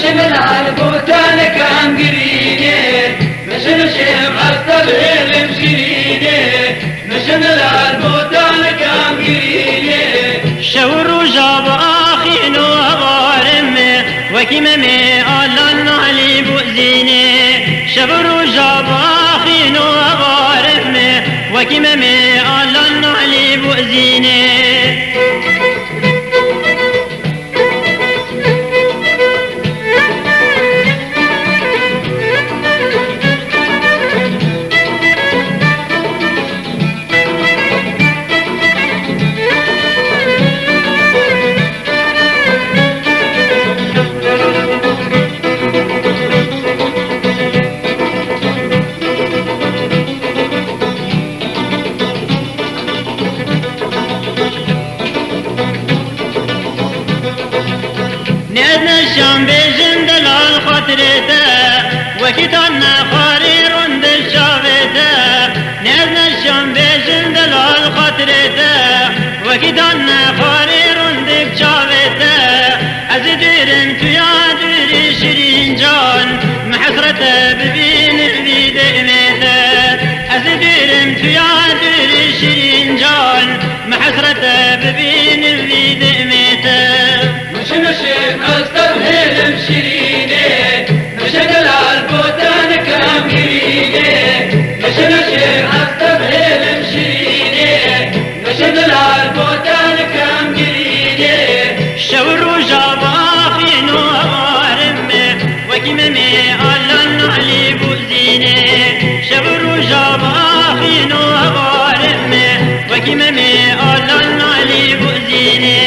نشن العالبوتان كام قريني نشن الشيخ أستبهل مشيني نشن العالبوتان كام قريني شور جاب آخين وغارم وكممي ألان علي بؤزيني شور جاب آخين وغارم وكممي ألان علي بؤزيني نشان بجن دلال خطرته وكتانا خارير بالشافته نشان بجن دلال خطرته وكتانا خارير بالشافته أزديرن تيا ديري شيرين جان محسرته ببين بيد إميته أزديرن تيا ديري شيرين جان محسرته ببين بيد إميته نشن الشيخ أستبهل مشيني نشن العالبوتان كام قريني نشن الشيخ أستبهل مشيني نشن العالبوتان كام قريني شور جاب آخين وغارم وكممي ألان علي بؤزيني شور جاب آخين وغارم وكممي ألان علي بؤزيني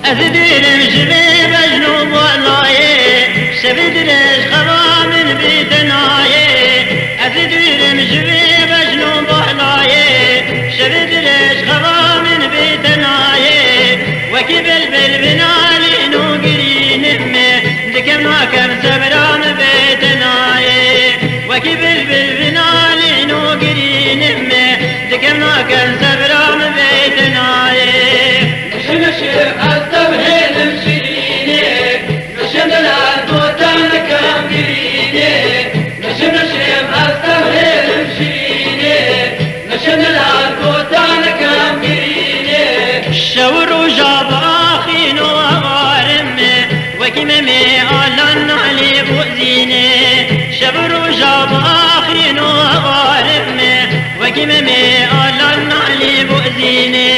أزديرم جبي بجنوب والله سبدرش خوا من بيتناي أزديرم جبي بجنوب والله سبدرش خوا من بيتناي وكبل بالبنالي نوقرين دكمنا كم سبرام بيتناي وكبل بالبنالي نوقرين دكمنا كم سبرام بيتناي نشن الشيخ أستبهل مشيني نشن العالبوتان كام قريني نشن الشيخ أستبهل مشيني نشن العالبوتان كام قريني شور جاب آخين وغارم وكممي ألان علي بؤزيني شور جاب آخين وغارم وكممي ألان علي بؤزيني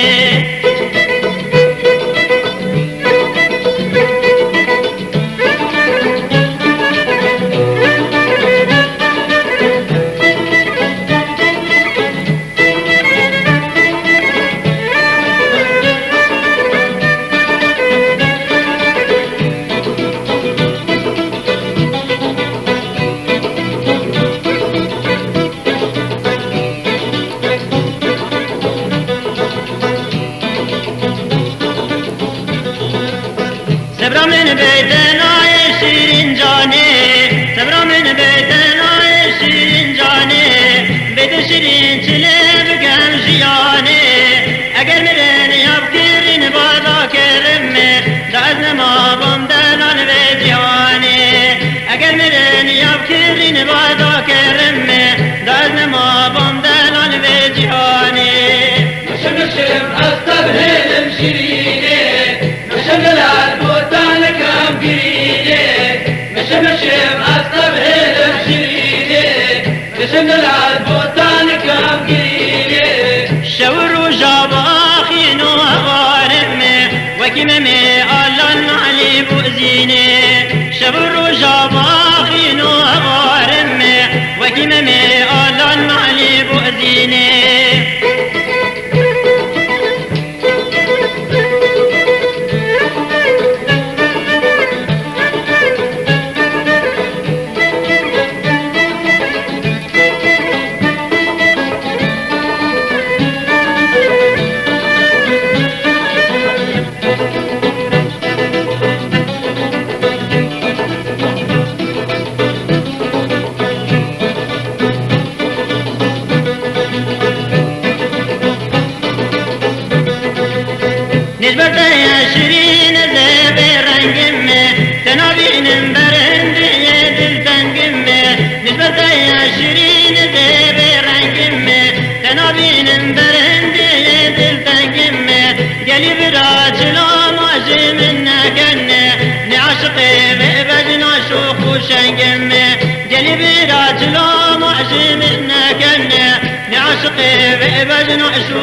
سبرا من بيتنا شيرين جاني سبرا من بيتنا شيرين جاني بيت شيرين تلب كم جياني اگر مرن يبكرين بادا كرمي دعزنا ما بمدلان بجياني اگر مرن يبكرين بادا كرمي دعزنا ما بمدلان بجياني نشن الشيخ أستبهل مشيني نشن العالبوتان كام قريني نشن الشيخ أستبهل مشيني نشن العالبوتان كام قريني شور جاب آخين وغارم وكممي ألان علي بؤزيني شور جاب آخين وغارم وكممي ألان علي بؤزيني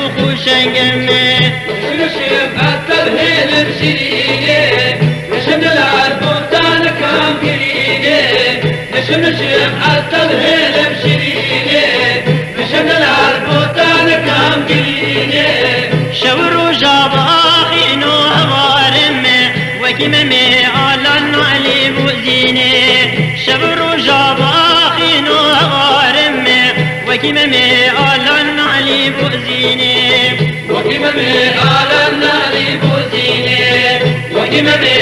وخوشنگم نشم التبهيل بشريني نشم العربوتان كام قريني نشم التبهيل بشريني نشم العربوتان كام قريني شور وجاباخين وهوارم وكممي آلان علي بوزيني شور وجاباخين وهوارم وكممي آلان علي بوزيني وكممي آلان علي بوزيني وكممي